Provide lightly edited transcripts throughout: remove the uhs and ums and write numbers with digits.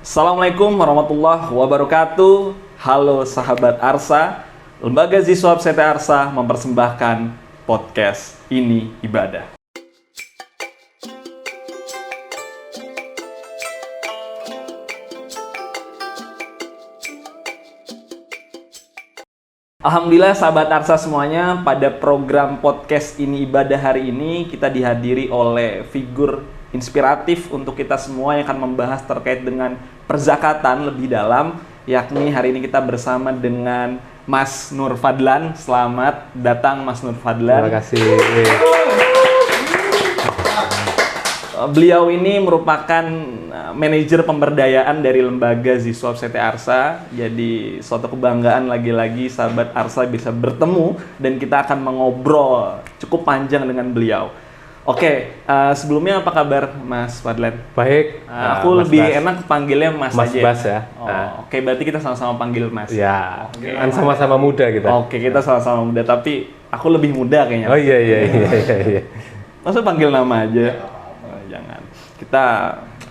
Assalamualaikum warahmatullahi wabarakatuh. Halo sahabat Arsa, Lembaga Ziswab CT Arsa mempersembahkan podcast Ini Ibadah. Alhamdulillah sahabat Arsa semuanya, pada program podcast Ini Ibadah hari ini kita dihadiri oleh figur inspiratif untuk kita semua yang akan membahas terkait dengan perzakatan lebih dalam, yakni hari ini kita bersama dengan Mas Nur Fadlan. Selamat datang Mas Nur Fadlan. Terima kasih. Beliau ini merupakan manajer pemberdayaan dari Lembaga Ziswab CT Arsa. Jadi suatu kebanggaan lagi-lagi sahabat Arsa bisa bertemu dan kita akan mengobrol cukup panjang dengan beliau. Oke, sebelumnya apa kabar Mas Fadlan? Baik. Aku Mas lebih Bas. enak panggilnya Mas Mas aja. Bas ya. Oke, berarti kita sama-sama panggil Mas. Ya, Oke. kan sama-sama muda kita. Oke, kita sama-sama muda, tapi aku lebih muda kayaknya. Oh iya. Masa panggil nama aja? Oh, jangan.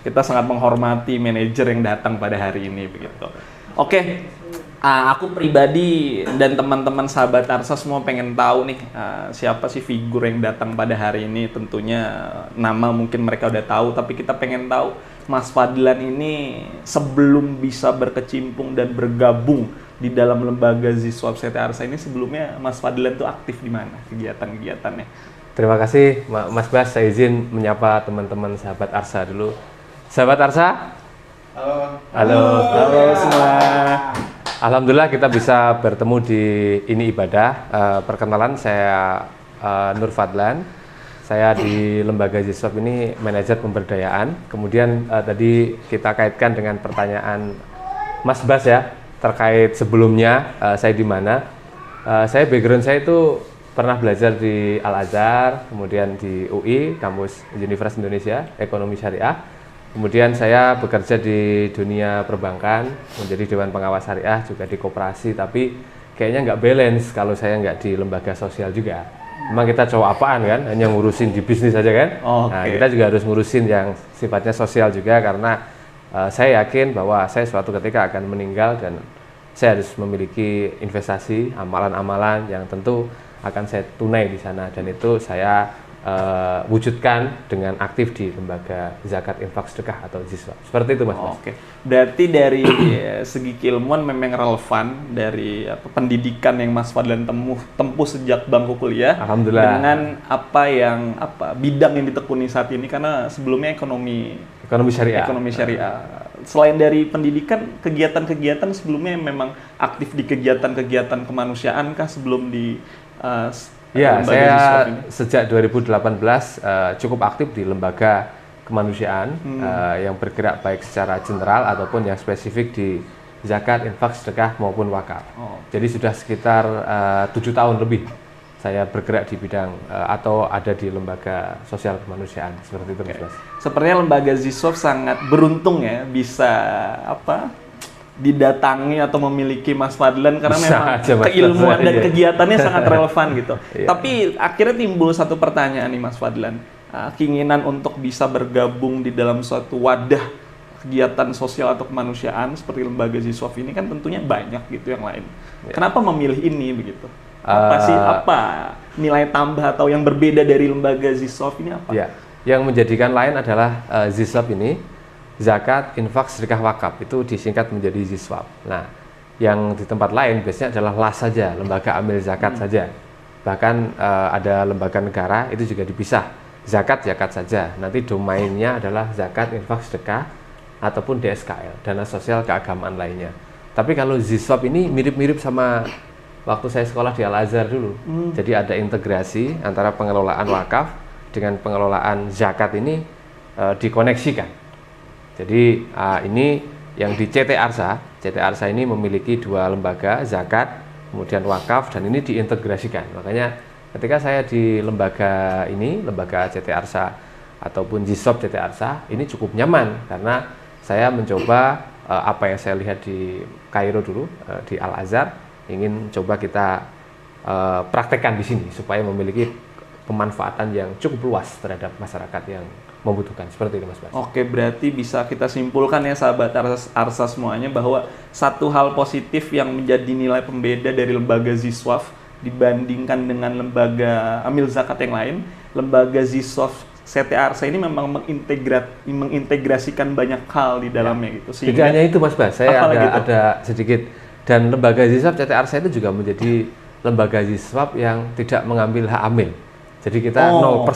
Kita sangat menghormati manajer yang datang pada hari ini begitu. Oke. Aku pribadi dan teman-teman sahabat Arsa semua pengen tahu nih siapa sih figur yang datang pada hari ini. Tentunya nama mungkin mereka udah tahu, tapi kita pengen tahu Mas Fadlan ini sebelum bisa berkecimpung dan bergabung di dalam Lembaga Ziswab CT Arsa ini, sebelumnya Mas Fadlan tuh aktif di mana kegiatan-kegiatannya? Terima kasih Mas Bas, saya izin menyapa teman-teman sahabat Arsa dulu. Sahabat Arsa? Halo Semua. Alhamdulillah kita bisa bertemu di Ini Ibadah. Perkenalan, saya Nur Fadlan. Saya di Lembaga Ziswab ini manajer pemberdayaan. Kemudian tadi kita kaitkan dengan pertanyaan Mas Bas ya, terkait sebelumnya saya di mana. Saya background saya itu pernah belajar di Al-Azhar, kemudian di UI, Kampus Universitas Indonesia, Ekonomi Syariah. Kemudian saya bekerja di dunia perbankan, menjadi Dewan Pengawas Syariah, juga di koperasi, tapi kayaknya nggak balance kalau saya nggak di lembaga sosial juga. Memang kita cowok apaan kan, hanya ngurusin di bisnis aja kan. Nah, kita juga harus ngurusin yang sifatnya sosial juga, karena saya yakin bahwa saya suatu ketika akan meninggal dan saya harus memiliki investasi, amalan-amalan yang tentu akan saya tunai di sana, dan itu saya wujudkan dengan aktif di Lembaga Zakat Infak Sedekah atau Ziswab. Seperti itu Mas. Oke. Berarti dari segi keilmuan memang relevan dari pendidikan yang Mas Fadlan tempuh sejak bangku kuliah. Alhamdulillah. Dengan bidang yang ditekuni saat ini, karena sebelumnya ekonomi syariah. Ekonomi syariah. Selain dari pendidikan, kegiatan-kegiatan sebelumnya memang aktif di kegiatan-kegiatan kemanusiaan kah sebelum di Ya, Lembaga saya Ziswab ini? sejak 2018 cukup aktif di lembaga kemanusiaan yang bergerak baik secara general ataupun yang spesifik di zakat, infak, sedekah maupun wakaf. Jadi sudah sekitar 7 tahun lebih saya bergerak di bidang atau ada di lembaga sosial kemanusiaan, seperti itu Mas. Sepertinya Lembaga Ziswab sangat beruntung ya bisa didatangi atau memiliki Mas Fadlan, karena Bisa memang aja, Mas. keilmuan dan Iya. kegiatannya sangat relevan gitu. Iya. Tapi akhirnya timbul satu pertanyaan nih Mas Fadlan, keinginan untuk bisa bergabung di dalam suatu wadah kegiatan sosial atau kemanusiaan seperti Lembaga Ziswab ini kan tentunya banyak gitu yang lain. Iya. Kenapa memilih ini begitu? Apa nilai tambah atau yang berbeda dari Lembaga Ziswab ini apa? Ya, yang menjadikan lain adalah Ziswab ini zakat, infak, sedekah, wakaf, itu disingkat menjadi Ziswab. Nah, yang di tempat lain biasanya adalah LAS saja, lembaga amil zakat saja. Bahkan ada lembaga negara itu juga dipisah, zakat saja. Nanti domainnya adalah zakat, infak, sedekah, ataupun DSKL, dana sosial keagamaan lainnya. Tapi kalau Ziswab ini mirip-mirip sama waktu saya sekolah di Al-Azhar dulu. Jadi ada integrasi antara pengelolaan wakaf dengan pengelolaan zakat ini dikoneksikan. Jadi ini yang di CT Arsa ini memiliki dua lembaga, zakat, kemudian wakaf, dan ini diintegrasikan. Makanya ketika saya di lembaga ini, lembaga CT Arsa ataupun Ziswab CT Arsa, ini cukup nyaman karena saya mencoba apa yang saya lihat di Kairo dulu, di Al-Azhar, ingin coba kita praktekkan di sini supaya memiliki pemanfaatan yang cukup luas terhadap masyarakat yang membutuhkan. Seperti itu Mas Bas. Oke, berarti bisa kita simpulkan ya sahabat Arsa semuanya bahwa satu hal positif yang menjadi nilai pembeda dari lembaga Ziswaf dibandingkan dengan lembaga amil zakat yang lain, lembaga Ziswaf CT Arsa ini memang mengintegrasikan banyak hal di dalamnya gitu. Tidak hanya itu Mas Bas, saya ada sedikit, dan lembaga Ziswaf CT Arsa itu juga menjadi lembaga Ziswaf yang tidak mengambil hak amil. Jadi kita 0%.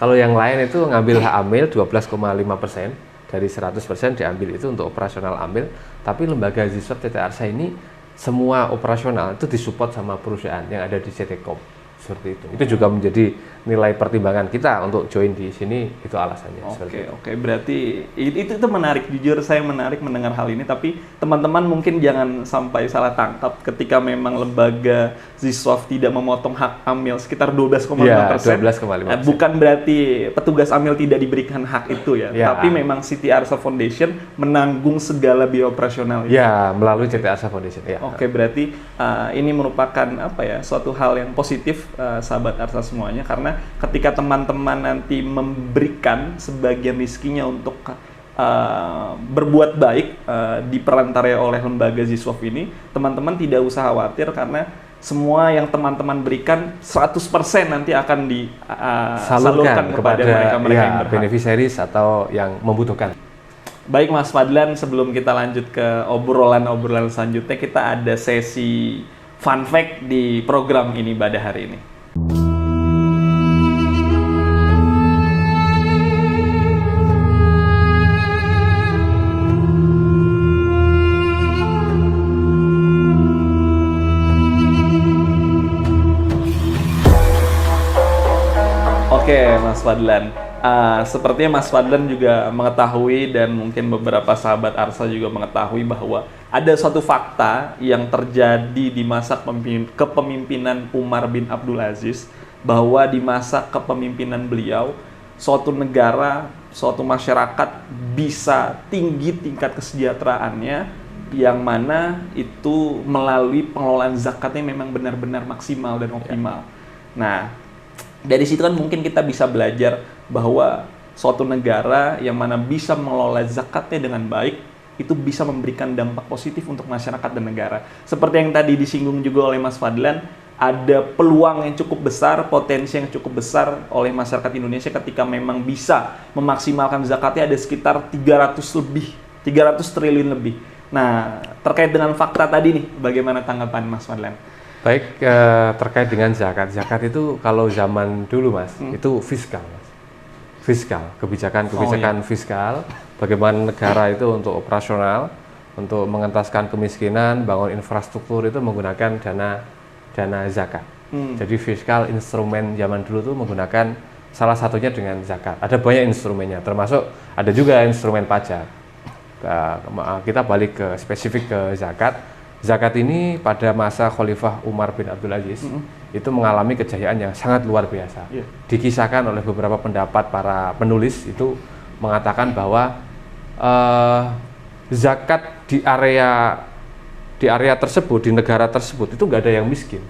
Kalau yang lain itu ngambil hak amil 12,5%, dari 100% diambil itu untuk operasional amil. Tapi lembaga Ziswaf CT Arsa ini semua operasional itu disupport sama perusahaan yang ada di CT Corp. Seperti itu. Itu juga menjadi nilai pertimbangan kita untuk join di sini, itu alasannya. Oke, berarti itu menarik. Jujur saya menarik mendengar hal ini, tapi teman-teman mungkin jangan sampai salah tangkap ketika memang lembaga Ziswaf tidak memotong hak amil sekitar 12,5%. Ya, 12,5%. Bukan berarti petugas amil tidak diberikan hak itu ya, tapi memang Siti Arsa Foundation menanggung segala biaya operasional. Ya, melalui CT Arsa Foundation. Ya. Oke, berarti ini merupakan suatu hal yang positif sahabat Arsa semuanya, karena ketika teman-teman nanti memberikan sebagian rizkinya untuk berbuat baik diperantarai oleh lembaga Ziswaf ini, teman-teman tidak usah khawatir karena semua yang teman-teman berikan 100% nanti akan disalurkan kepada mereka-mereka yang berhak, beneficiaries atau yang membutuhkan. Baik Mas Fadlan, sebelum kita lanjut ke obrolan selanjutnya, kita ada sesi fun fact di program ini pada hari ini. Oke, Mas Fadlan. Sepertinya Mas Fadlan juga mengetahui dan mungkin beberapa sahabat Arsa juga mengetahui bahwa ada suatu fakta yang terjadi di masa kepemimpinan Umar bin Abdul Aziz, bahwa di masa kepemimpinan beliau, suatu negara, suatu masyarakat bisa tinggi tingkat kesejahteraannya, yang mana itu melalui pengelolaan zakatnya memang benar-benar maksimal dan optimal. Nah, dari situ kan mungkin kita bisa belajar bahwa suatu negara yang mana bisa mengelola zakatnya dengan baik, itu bisa memberikan dampak positif untuk masyarakat dan negara. Seperti yang tadi disinggung juga oleh Mas Fadlan, ada peluang yang cukup besar, potensi yang cukup besar oleh masyarakat Indonesia ketika memang bisa memaksimalkan zakatnya, ada sekitar 300 triliun lebih. Nah, terkait dengan fakta tadi nih, bagaimana tanggapan Mas Fadlan? Baik, terkait dengan zakat. Zakat itu kalau zaman dulu Mas, itu fiskal. Fiskal, kebijakan fiskal, bagaimana negara itu untuk operasional, untuk mengentaskan kemiskinan, bangun infrastruktur itu menggunakan dana zakat. Jadi fiskal instrumen zaman dulu itu menggunakan salah satunya dengan zakat. Ada banyak instrumennya, termasuk ada juga instrumen pajak. Kita balik ke spesifik ke zakat. Zakat ini pada masa Khalifah Umar bin Abdul Aziz itu mengalami kejayaan yang sangat luar biasa. Dikisahkan oleh beberapa pendapat para penulis itu mengatakan bahwa zakat di area tersebut, di negara tersebut itu nggak ada yang miskin.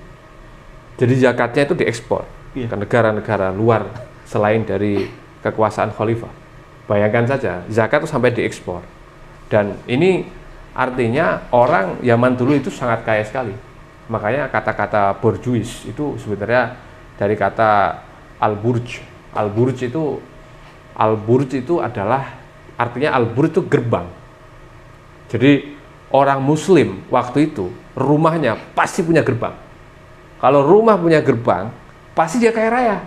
Jadi zakatnya itu diekspor ke negara-negara luar selain dari kekuasaan Khalifah. Bayangkan saja, zakat itu sampai diekspor. Dan ini artinya orang zaman dulu itu sangat kaya sekali. Makanya kata-kata bourgeois itu sebenarnya dari kata al-burj. Al-burj itu adalah artinya al-burj itu gerbang. Jadi orang muslim waktu itu rumahnya pasti punya gerbang. Kalau rumah punya gerbang, pasti dia kaya raya.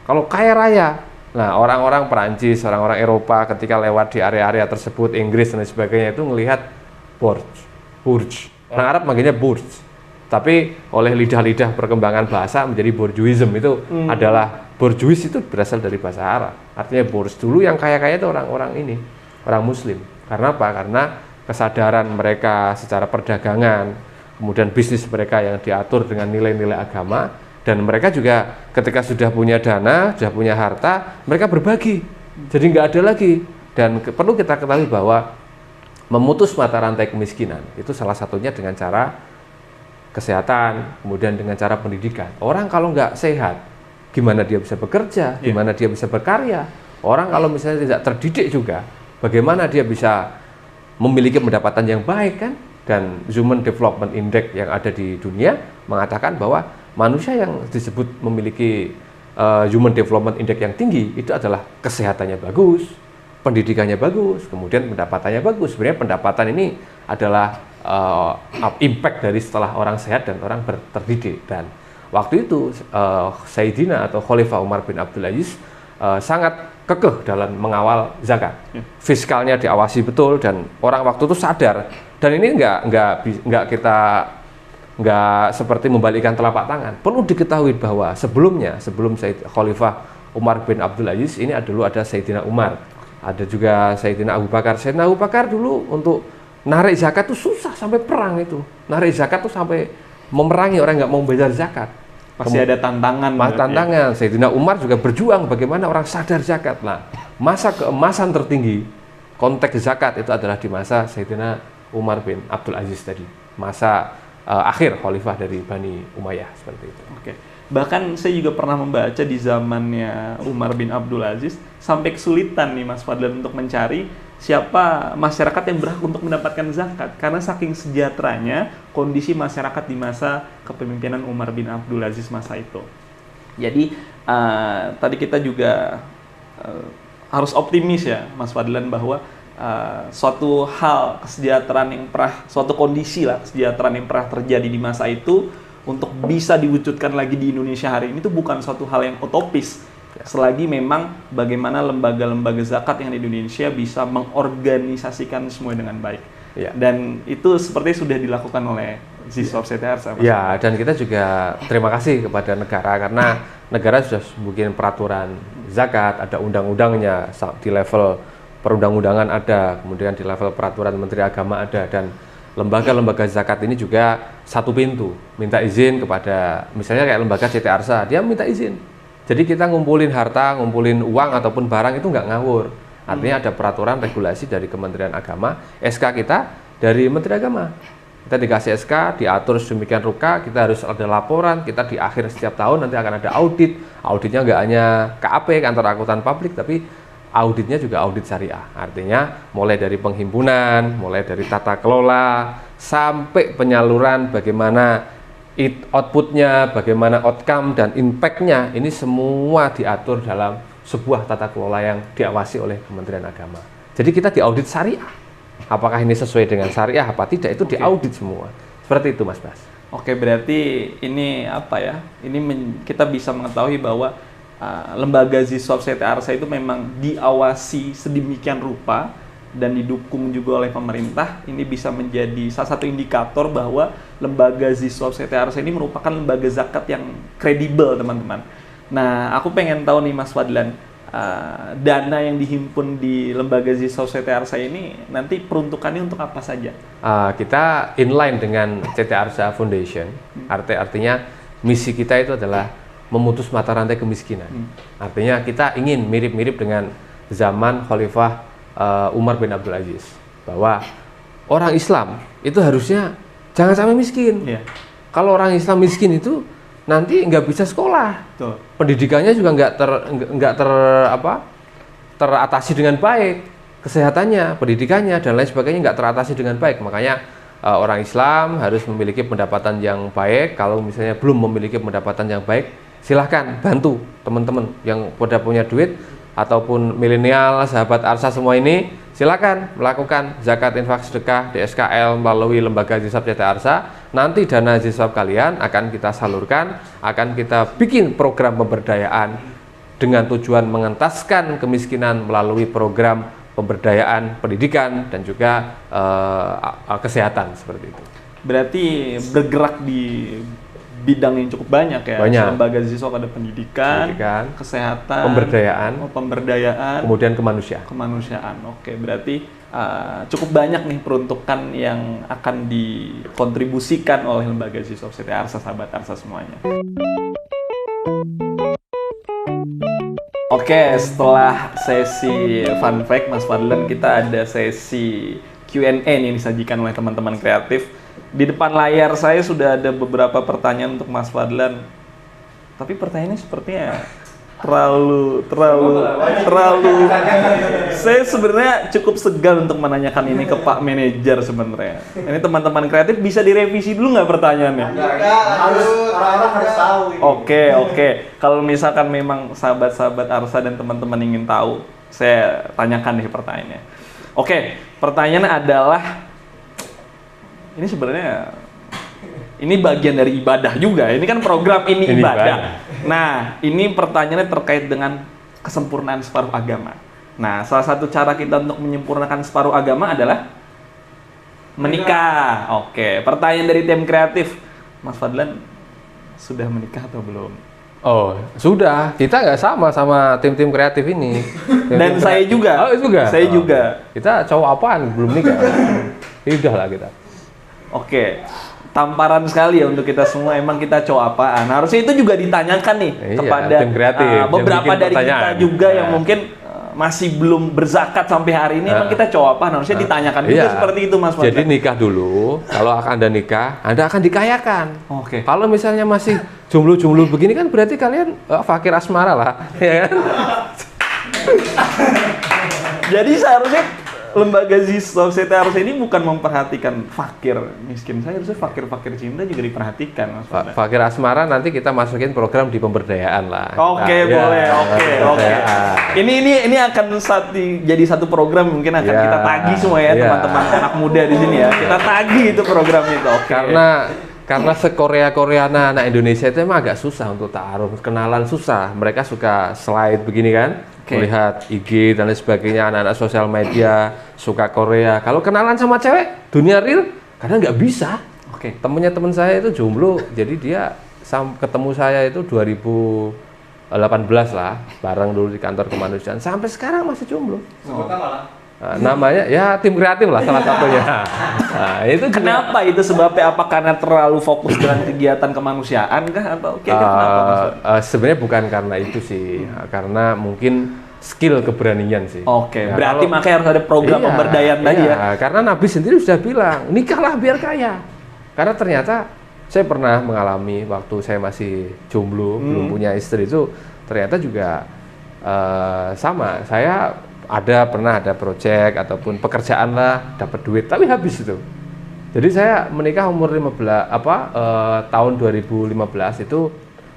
Kalau kaya raya, nah orang-orang Perancis, orang-orang Eropa ketika lewat di area-area tersebut, Inggris dan sebagainya itu melihat Burj. Orang Arab manggilnya Burj. Tapi oleh lidah-lidah perkembangan bahasa menjadi bourgeoism itu adalah bourgeois itu berasal dari bahasa Arab. Artinya Burj. Dulu yang kaya-kaya itu orang-orang ini, orang muslim. Karena apa? Karena kesadaran mereka secara perdagangan, kemudian bisnis mereka yang diatur dengan nilai-nilai agama, dan mereka juga ketika sudah punya dana, sudah punya harta, mereka berbagi. Jadi nggak ada lagi. Dan perlu kita ketahui bahwa memutus mata rantai kemiskinan itu salah satunya dengan cara kesehatan, kemudian dengan cara pendidikan. Orang kalau nggak sehat, gimana dia bisa bekerja, gimana dia bisa berkarya. Orang kalau misalnya tidak terdidik juga, bagaimana dia bisa memiliki pendapatan yang baik kan? Dan Human Development Index yang ada di dunia mengatakan bahwa manusia yang disebut memiliki Human Development Index yang tinggi itu adalah kesehatannya bagus, pendidikannya bagus, kemudian pendapatannya bagus. Sebenarnya pendapatan ini adalah impact dari setelah orang sehat dan orang terdidik. Dan waktu itu Sayyidina atau Khalifah Umar bin Abdul Aziz sangat kekeh dalam mengawal zakat. Fiskalnya diawasi betul dan orang waktu itu sadar. Dan ini nggak seperti membalikkan telapak tangan. Perlu diketahui bahwa sebelum Khalifah Umar bin Abdul Aziz ini dulu ada Sayyidina Umar, ada juga Sayyidina Abu Bakar. Sayyidina Abu Bakar dulu untuk narik zakat itu susah sampai perang itu. Narik zakat itu sampai memerangi orang nggak mau bayar zakat. Pasti ada tantangan. Tantangan. Sayyidina Umar juga berjuang bagaimana orang sadar zakat. Nah, masa keemasan tertinggi konteks zakat itu adalah di masa Sayyidina Umar bin Abdul Aziz tadi. Masa akhir khalifah dari Bani Umayyah seperti itu. Oke. Bahkan saya juga pernah membaca di zamannya Umar bin Abdul Aziz sampai kesulitan nih Mas Fadlan untuk mencari siapa masyarakat yang berhak untuk mendapatkan zakat karena saking sejahteranya kondisi masyarakat di masa kepemimpinan Umar bin Abdul Aziz masa itu. Jadi tadi kita juga harus optimis ya Mas Fadlan bahwa suatu hal kesejahteraan yang suatu kondisi lah kesejahteraan yang pernah terjadi di masa itu untuk bisa diwujudkan lagi di Indonesia hari ini itu bukan suatu hal yang utopis selagi memang bagaimana lembaga-lembaga zakat yang di Indonesia bisa mengorganisasikan semua dengan baik dan itu seperti sudah dilakukan oleh Ziswap CT Arsa. Ya, dan kita juga terima kasih kepada negara karena negara sudah bikin peraturan zakat, ada undang-undangnya di level perundang-undangan ada, kemudian di level peraturan Menteri Agama ada, dan lembaga-lembaga zakat ini juga satu pintu, minta izin kepada, misalnya kayak lembaga CT Arsa, dia minta izin. Jadi kita ngumpulin harta, ngumpulin uang ataupun barang itu nggak ngawur. Artinya ada peraturan regulasi dari Kementerian Agama, SK kita dari Menteri Agama. Kita dikasih SK, diatur sedemikian rupa, kita harus ada laporan, kita di akhir setiap tahun nanti akan ada audit. Auditnya nggak hanya KAP, Kantor Akuntan Publik, tapi auditnya juga audit syariah. Artinya mulai dari penghimpunan, mulai dari tata kelola, sampai penyaluran, bagaimana outputnya, bagaimana outcome dan impact-nya, ini semua diatur dalam sebuah tata kelola yang diawasi oleh Kementerian Agama. Jadi kita diaudit syariah. Apakah ini sesuai dengan syariah apa tidak, itu diaudit semua. Seperti itu Mas Bas. Oke, berarti ini apa ya? Ini kita bisa mengetahui bahwa lembaga Ziswap CT Arsa itu memang diawasi sedemikian rupa dan didukung juga oleh pemerintah. Ini bisa menjadi salah satu indikator bahwa lembaga Ziswap CT Arsa ini merupakan lembaga zakat yang kredibel, teman-teman. Nah, aku pengen tahu nih Mas Fadlan, dana yang dihimpun di lembaga Ziswap CT Arsa ini nanti peruntukannya untuk apa saja? Kita inline dengan CT Arsa Foundation. Artinya misi kita itu adalah memutus mata rantai kemiskinan. Artinya kita ingin mirip-mirip dengan zaman Khalifah Umar bin Abdul Aziz, bahwa orang Islam itu harusnya jangan sampai miskin. Kalau orang Islam miskin itu nanti nggak bisa sekolah. Betul. Pendidikannya juga nggak teratasi dengan baik, kesehatannya, pendidikannya dan lain sebagainya nggak teratasi dengan baik. Makanya orang Islam harus memiliki pendapatan yang baik. Kalau misalnya belum memiliki pendapatan yang baik, silahkan bantu teman-teman yang pada punya duit ataupun milenial, sahabat Arsa semua ini, silakan melakukan zakat infak sedekah di SKL melalui lembaga Ziswap CT Arsa. Nanti dana Ziswap kalian akan kita salurkan, akan kita bikin program pemberdayaan dengan tujuan mengentaskan kemiskinan melalui program pemberdayaan pendidikan dan juga kesehatan seperti itu. Berarti bergerak di bidang yang cukup banyak ya. Banyak. Lembaga Ziswap ada pendidikan, kesehatan, pemberdayaan, kemudian kemanusiaan. Oke, berarti cukup banyak nih peruntukan yang akan dikontribusikan oleh lembaga Ziswap CT Arsa, sahabat Arsa semuanya. Oke, setelah sesi fun fact Mas Fadlan, kita ada sesi Q&A nih yang disajikan oleh teman-teman kreatif. Di depan layar saya sudah ada beberapa pertanyaan untuk Mas Fadlan. Tapi pertanyaannya sepertinya terlalu saya sebenarnya cukup segan untuk menanyakan ini ke Pak Manajer sebenarnya. Ini teman-teman kreatif bisa direvisi dulu nggak pertanyaannya? Orang-orang harus tahu. Oke. Kalau misalkan memang sahabat-sahabat Arsa dan teman-teman ingin tahu, saya tanyakan deh pertanyaannya. Oke, pertanyaannya adalah ini sebenarnya ini bagian dari ibadah juga. Ini kan program ini ibadah. Nah, ini pertanyaannya terkait dengan kesempurnaan separuh agama. Nah, salah satu cara kita untuk menyempurnakan separuh agama adalah menikah. Oke, pertanyaan dari tim kreatif. Mas Fadlan, sudah menikah atau belum? Oh, sudah. Kita nggak sama tim-tim kreatif ini. Dan saya juga. Oh, juga. Saya juga. Kita cowok apaan belum nikah? Ya udah lah kita. Oke. Tamparan sekali ya untuk kita semua, emang kita cowok apaan. Harusnya itu juga ditanyakan nih kepada tim kreatif, beberapa dari kita juga yang mungkin masih belum berzakat sampai hari ini. Emang kita cowok apaan, harusnya ditanyakan juga seperti itu, Mas Fadlan. Jadi nikah dulu, kalau akan Anda nikah, Anda akan dikayakan. Oke. Kalau misalnya masih jomblo-jomblo begini kan berarti kalian fakir asmara lah, ya kan? Jadi seharusnya lembaga Zisov CTRC ini bukan memperhatikan fakir miskin, saya harusnya fakir cinta juga diperhatikan, Mas Fadlan. Fakir asmara nanti kita masukin program di pemberdayaan lah. Oke, boleh. Oke. Ini akan jadi satu program mungkin akan kita tagih semua ya teman-teman anak muda di sini ya. Kita tagih itu program itu. Oke. Karena se-Korea-Koreana anak Indonesia itu emang agak susah untuk ta'aruf, kenalan susah. Mereka suka slide begini kan. Melihat IG dan lain sebagainya, anak-anak sosial media suka Korea. Kalau kenalan sama cewek dunia real kadang nggak bisa. Oke. Temennya teman saya itu jomblo, jadi dia ketemu saya itu 2018 lah, bareng dulu di kantor kemanusiaan. Sampai sekarang masih jomblo. Sebutnya malah. Namanya ya tim kreatif lah salah satunya. Nah, itu kenapa itu sebabnya? Apa karena terlalu fokus dengan kegiatan kemanusiaan kah atau kenapa? Sebenarnya bukan karena itu sih, karena mungkin skill keberanian sih. Oke, ya, berarti makanya harus ada program pemberdayaan tadi ya. Karena Nabi sendiri sudah bilang, nikahlah biar kaya. Karena ternyata saya pernah mengalami waktu saya masih jomblo, belum punya istri itu ternyata juga sama. Saya pernah ada project ataupun pekerjaan lah, dapat duit tapi habis itu. Jadi saya menikah umur tahun 2015 itu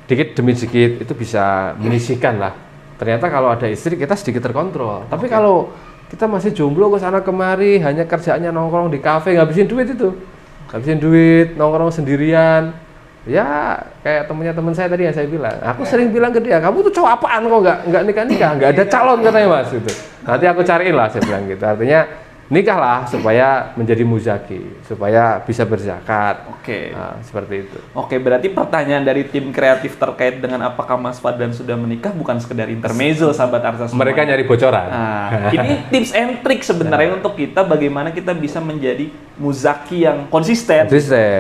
dikit demi sedikit itu bisa menyisihkan lah. Ternyata kalau ada istri kita sedikit terkontrol. Tapi kalau kita masih jomblo ke sana kemari, hanya kerjaannya nongkrong di kafe, ngabisin duit itu. Ngabisin duit, nongkrong sendirian. Ya kayak teman saya tadi yang saya bilang, aku sering bilang ke dia, kamu tuh cowok apaan kok nggak nikah, nggak ada calon katanya Mas gitu. Nanti aku cariin lah, saya bilang gitu. Artinya nikahlah supaya menjadi muzaki, supaya bisa berzakat. Oke. Nah, seperti itu. Oke, berarti pertanyaan dari tim kreatif terkait dengan apakah Mas Fadlan sudah menikah bukan sekedar intermezzo, sahabat Arsa semua. Mereka nyari bocoran. Nah, ini tips and trick sebenarnya untuk kita bagaimana kita bisa menjadi muzaki yang konsisten.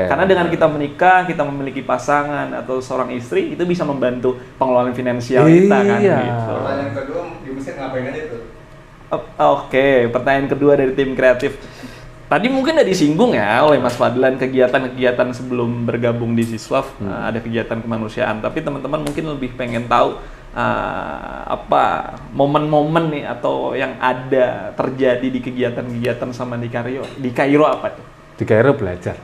Karena dengan kita menikah, kita memiliki pasangan atau seorang istri, itu bisa membantu pengelolaan finansial kita kan. Gitu. Pertanyaan kedua, di Mesir ngapain aja tuh? Oke, pertanyaan kedua dari tim kreatif. Tadi mungkin udah disinggung ya oleh Mas Fadlan kegiatan-kegiatan sebelum bergabung di Ziswaf, ada kegiatan kemanusiaan. Tapi teman-teman mungkin lebih pengen tahu apa momen-momen nih atau yang ada terjadi di kegiatan-kegiatan sama di Kairo. Di Kairo apa tuh? Di Kairo belajar.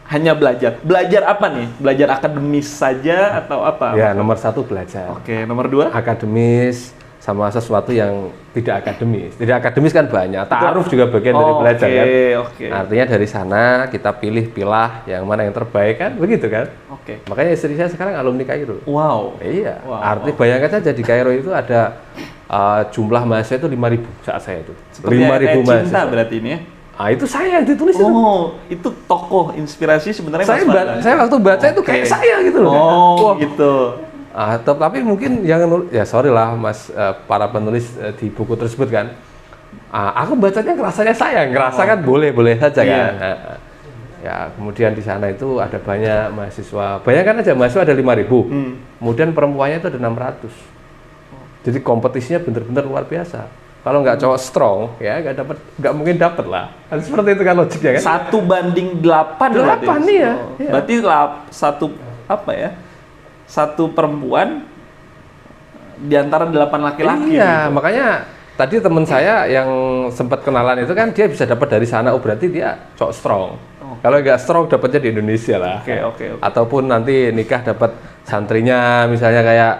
Hanya belajar. Belajar apa nih? Belajar akademis saja atau apa? Ya, nomor 1 belajar. Oke, nomor 2? Akademis sama sesuatu yang tidak akademis. Tidak akademis kan banyak. Ta'aruf juga bagian dari belajar kan. Artinya dari sana kita pilih-pilah yang mana yang terbaik kan, begitu kan? Oke. Makanya istri saya sekarang alumni Kairo. Wow. Iya. Bayangkan saja di Kairo itu ada jumlah mahasiswa itu 5.000 saat saya itu. 5.000 mahasiswa. Cinta berarti ini ya? Itu saya yang ditulis itu. Oh, itu tokoh inspirasi sebenarnya saya waktu baca itu kayak saya gitu loh. Oh, gitu. Tapi mungkin yang ya sorry lah Mas, para penulis di buku tersebut kan, aku bacanya ngerasanya saya ngerasa kan boleh saja kan. Ya kemudian di sana itu ada banyak mahasiswa, bayangkan aja mahasiswa ada 5.000, kemudian perempuannya itu ada 600. Jadi kompetisinya bener-bener luar biasa. Kalau nggak cowok strong ya nggak mungkin dapat lah. Kan seperti itu kan logiknya kan. 1:8 8 nih ya. Berarti satu apa ya? satu perempuan di antara 8 laki-laki. Iya, gitu. makanya tadi teman saya yang sempat kenalan itu kan dia bisa dapat dari sana, oh berarti dia cowok strong. Kalau nggak strong dapatnya di Indonesia lah. Oke. Ataupun nanti nikah dapat santrinya, misalnya kayak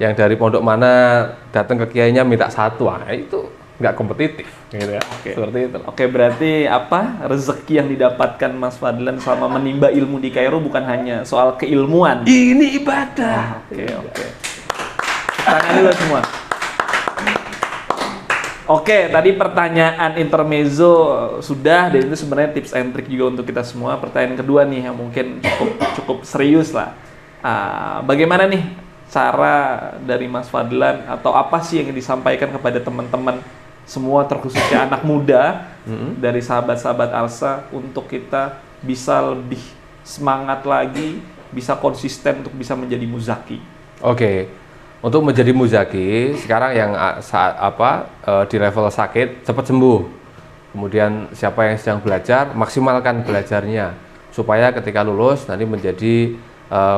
yang dari pondok mana datang ke kiainya minta satu, itu nggak kompetitif, gitu ya. Seperti itu. Oke, berarti apa rezeki yang didapatkan Mas Fadlan selama menimba ilmu di Kairo bukan hanya soal keilmuan. Ini ibadah. Oke. Tangan dulu semua. Oke, tadi pertanyaan intermezzo sudah, dan itu sebenarnya tips and trick juga untuk kita semua. Pertanyaan kedua nih yang mungkin cukup serius lah. Bagaimana nih cara dari Mas Fadlan atau apa sih yang disampaikan kepada teman-teman semua, terkhususnya anak muda dari sahabat-sahabat Alsa, untuk kita bisa lebih semangat lagi, bisa konsisten untuk bisa menjadi muzaki? Oke. Untuk menjadi muzaki, sekarang yang di level sakit cepat sembuh. Kemudian siapa yang sedang belajar, maksimalkan belajarnya supaya ketika lulus nanti menjadi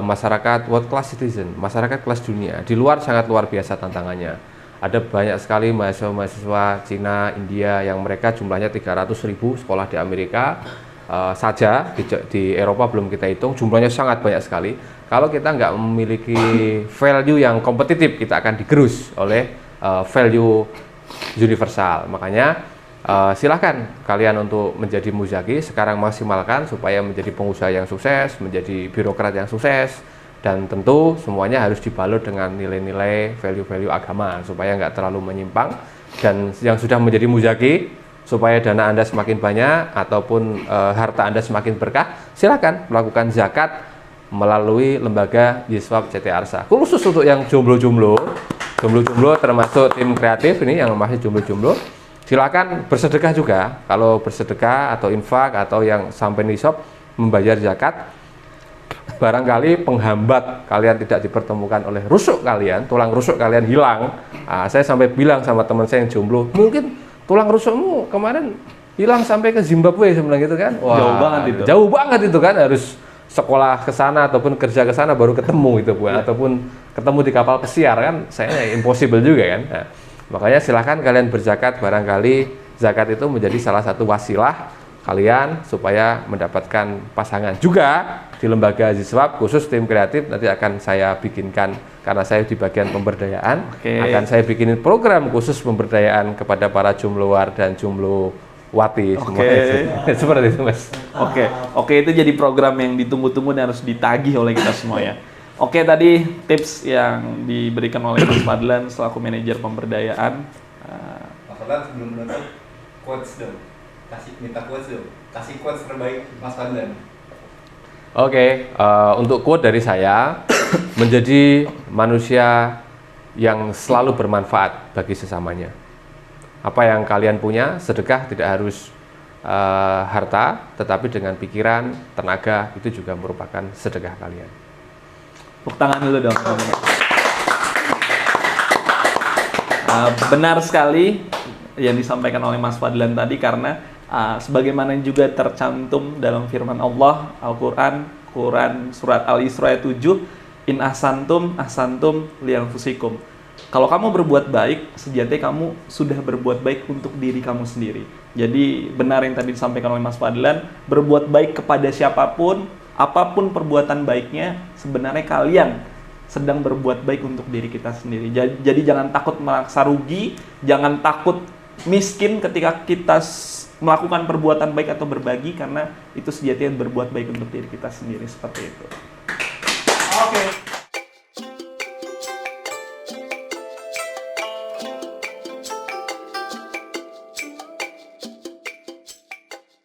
masyarakat world class citizen, masyarakat kelas dunia. Di luar sangat luar biasa tantangannya. Ada banyak sekali mahasiswa Cina, India yang mereka jumlahnya 300.000 sekolah di Amerika saja, di Eropa belum kita hitung, jumlahnya sangat banyak sekali. Kalau kita nggak memiliki value yang kompetitif, kita akan digerus oleh value universal. Makanya silahkan kalian untuk menjadi muzaki, sekarang maksimalkan supaya menjadi pengusaha yang sukses, menjadi birokrat yang sukses, dan tentu semuanya harus dibalut dengan nilai-nilai value-value agama supaya nggak terlalu menyimpang. Dan yang sudah menjadi muzaki, supaya dana Anda semakin banyak ataupun harta Anda semakin berkah, silakan melakukan zakat melalui lembaga Yiswab CT Arsa. Khusus untuk yang jomblo-jomblo termasuk tim kreatif ini yang masih jomblo-jomblo, silakan bersedekah juga. Kalau bersedekah atau infak atau yang sampai nisab membayar zakat, barangkali penghambat kalian tidak dipertemukan oleh rusuk kalian, tulang rusuk kalian hilang. Saya sampai bilang sama teman saya yang jomblo, mungkin tulang rusukmu kemarin hilang sampai ke Zimbabwe, sebenarnya gitu kan. Wah, jauh banget itu kan, harus sekolah ke sana ataupun kerja ke sana baru ketemu itu Bu, ataupun ketemu di kapal pesiar kan, saya impossible juga kan. Nah, makanya silahkan kalian berzakat, barangkali zakat itu menjadi salah satu wasilah kalian supaya mendapatkan pasangan. Juga di lembaga Yiswab khusus tim kreatif nanti akan saya bikinkan, karena saya di bagian pemberdayaan, akan saya bikinin program khusus pemberdayaan kepada para jombloar dan jomblo Wati, seperti itu Mas. Oke, itu jadi program yang ditunggu-tunggu dan harus ditagih oleh kita semua ya. Oke, tadi tips yang diberikan oleh Mas Fadlan selaku manajer pemberdayaan. Mas Fadlan sebelum menutup, quotes dong. Kasih quotes terbaik Mas Fadlan. Oke, untuk quote dari saya, menjadi manusia yang selalu bermanfaat bagi sesamanya. Apa yang kalian punya, sedekah tidak harus harta, tetapi dengan pikiran, tenaga, itu juga merupakan sedekah kalian. Tepuk tangan dulu dong. Benar sekali yang disampaikan oleh Mas Fadlan tadi, karena sebagaimana juga tercantum dalam firman Allah, Al-Quran, surat Al-Isra 7, in ahsantum lianfusikum. Kalau kamu berbuat baik, sejatinya kamu sudah berbuat baik untuk diri kamu sendiri. Jadi benar yang tadi disampaikan oleh Mas Fadlan, berbuat baik kepada siapapun, apapun perbuatan baiknya, sebenarnya kalian sedang berbuat baik untuk diri kita sendiri. Jadi jangan takut merasa rugi, jangan takut miskin ketika kita melakukan perbuatan baik atau berbagi, karena itu sejatinya berbuat baik untuk diri kita sendiri, seperti itu. Oke.